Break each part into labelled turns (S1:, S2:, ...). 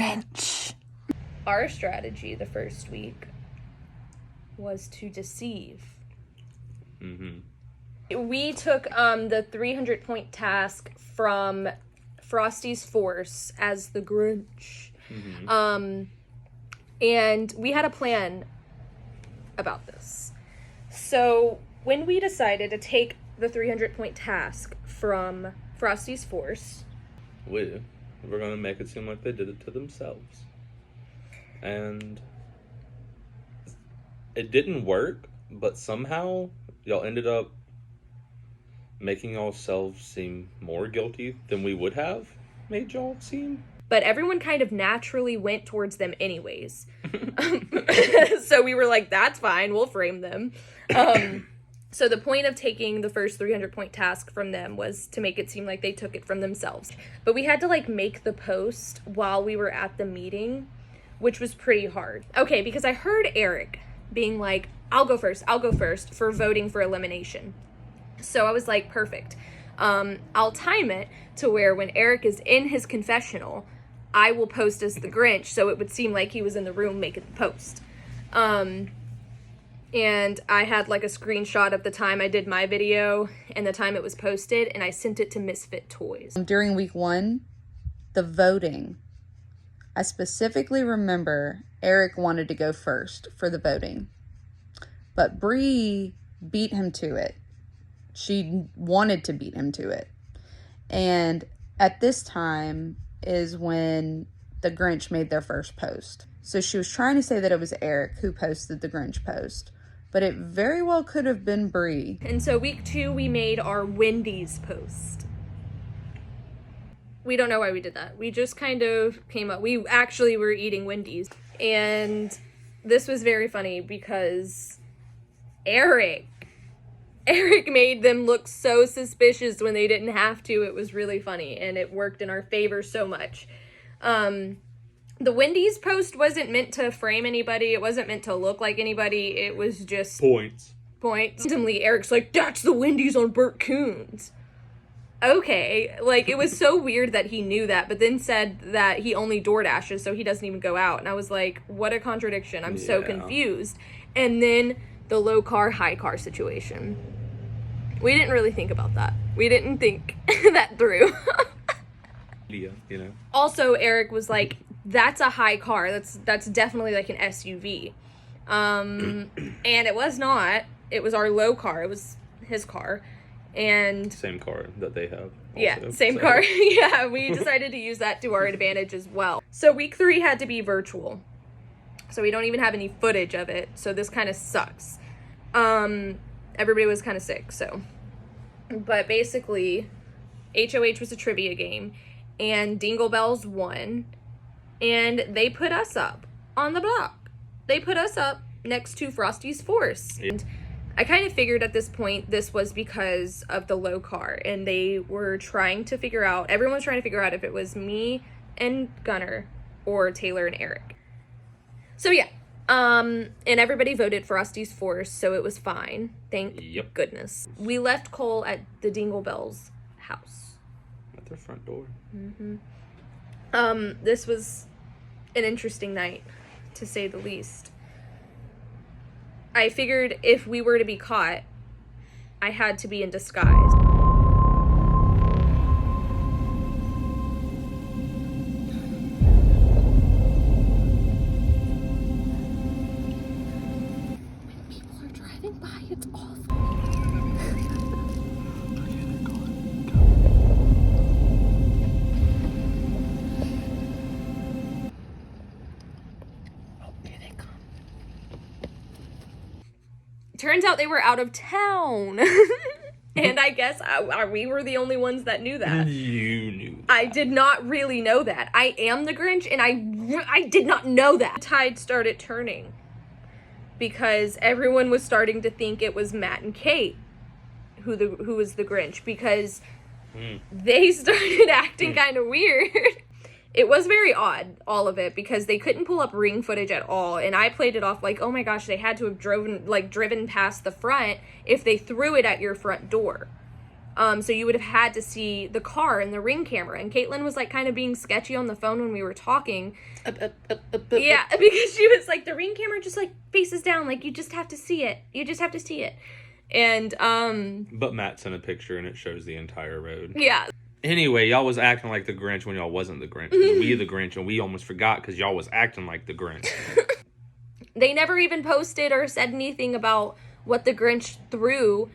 S1: Grinch. Our strategy the first week was to deceive. We took the 300-point task from Frosty's Force as the Grinch. And we had a plan about this. So when we decided to take the 300-point task from Frosty's Force,
S2: we're going to make it seem like they did it to themselves. And it didn't work, but somehow y'all ended up making yourselves seem more guilty than we would have made y'all seem.
S1: But everyone kind of naturally went towards them anyways. So we were like, that's fine, we'll frame them. So the point of taking the first 300-point task from them was to make it seem like they took it from themselves. But we had to, like, make the post while we were at the meeting, which was pretty hard. Okay, because I heard Eric being like, I'll go first for voting for elimination. So I was like, perfect. I'll time it to where when Eric is in his confessional, I will post as the Grinch, so it would seem like he was in the room making the post. And I had like a screenshot of the time I did my video and the time it was posted, and I sent it to Misfit Toys.
S3: During week 1, the voting, I specifically remember Eric wanted to go first for the voting, but Bree beat him to it. She wanted to beat him to it. And at this time is when the Grinch made their first post. So she was trying to say that it was Eric who posted the Grinch post, but it very well could have been Bree.
S1: And so week 2, we made our Wendy's post. We don't know why we did that. We just kind of came up. We actually were eating Wendy's. And this was very funny because Eric made them look so suspicious when they didn't have to. It was really funny, and it worked in our favor so much. The Wendy's post wasn't meant to frame anybody. It wasn't meant to look like anybody. It was just
S2: points.
S1: Randomly, Eric's like, that's the Wendy's on Bert Coons. Okay, like, it was so weird that he knew that, but then said that he only door dashes, so he doesn't even go out. And I was like, what a contradiction. I'm so confused. And then the low car, high car situation. We didn't really think about that. We didn't think that through.
S2: Yeah, you know.
S1: Also, Eric was like, that's a high car. That's definitely like an SUV. And it was not. It was our low car. It was his car. And
S2: same car that they have.
S1: Yeah, same car. Yeah, we decided to use that to our advantage as well. So week 3 had to be virtual. So we don't even have any footage of it. So this kind of sucks. Everybody was kind of sick, so. But basically, HOH was a trivia game, and Dingle Bells won, and they put us up on the block. They put us up next to Frosty's Force. And I kind of figured at this point this was because of the low car, and they were trying to figure out, everyone was trying to figure out if it was me and Gunnar or Taylor and Eric. So yeah, and everybody voted Frosty's Force, so it was fine. Thank goodness. We left Cole at the Dingle Bells house.
S2: At their front door.
S1: This was an interesting night, to say the least. I figured if we were to be caught, I had to be in disguise. Turns out they were out of town. And I guess we were the only ones that knew that.
S2: You knew that.
S1: I did not really know that. I am the Grinch, and I did not know that. The tide started turning because everyone was starting to think it was Matt and Kate who was the Grinch, because they started acting kind of weird. It was very odd, all of it, because they couldn't pull up ring footage at all, and I played it off like, oh my gosh, they had to have driven past the front if they threw it at your front door. So you would have had to see the car and the Ring camera. And Caitlin was like kind of being sketchy on the phone when we were talking. Yeah, because she was like, the Ring camera just like faces down. Like, you just have to see it. You just have to see it. And,
S2: But Matt sent a picture and it shows the entire road.
S1: yeah.
S2: Anyway, y'all was acting like the Grinch when y'all wasn't the Grinch. 'Cause we the Grinch, and we almost forgot because y'all was acting like the Grinch.
S1: They never even posted or said anything about what the Grinch threw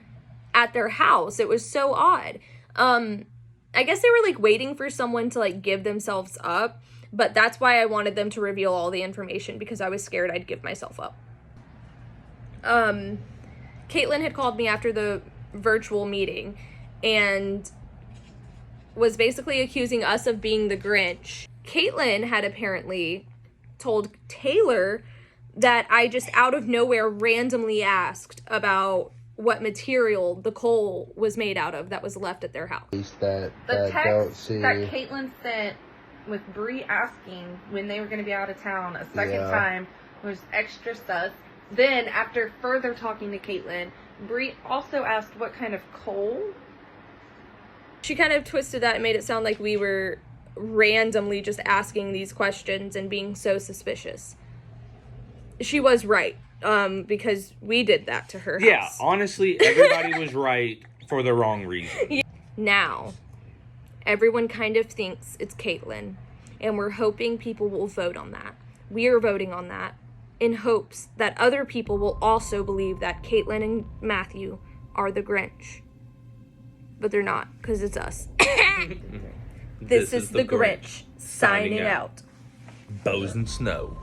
S1: at their house. It was so odd. I guess they were like waiting for someone to like give themselves up, but that's why I wanted them to reveal all the information, because I was scared I'd give myself up. Caitlin had called me after the virtual meeting and was basically accusing us of being the Grinch. Caitlin had apparently told Taylor that I just out of nowhere randomly asked about what material the coal was made out of that was left at their house.
S4: That
S3: The
S4: don't
S3: text
S4: see.
S3: that Caitlin sent with Bree asking when they were going to be out of town a second
S4: Yeah.
S3: time was extra sus. Then, after further talking to Caitlin, Bree also asked what kind of coal.
S1: She kind of twisted that and made it sound like we were randomly just asking these questions and being so suspicious. She was right, because we did that to her house.
S2: Yeah, honestly, everybody was right for the wrong reason.
S1: Now, everyone kind of thinks it's Caitlin, and we're hoping people will vote on that. We are voting on that in hopes that other people will also believe that Caitlin and Matthew are the Grinch. But they're not, because it's us. This is the Grinch, signing out.
S2: Bows and snow.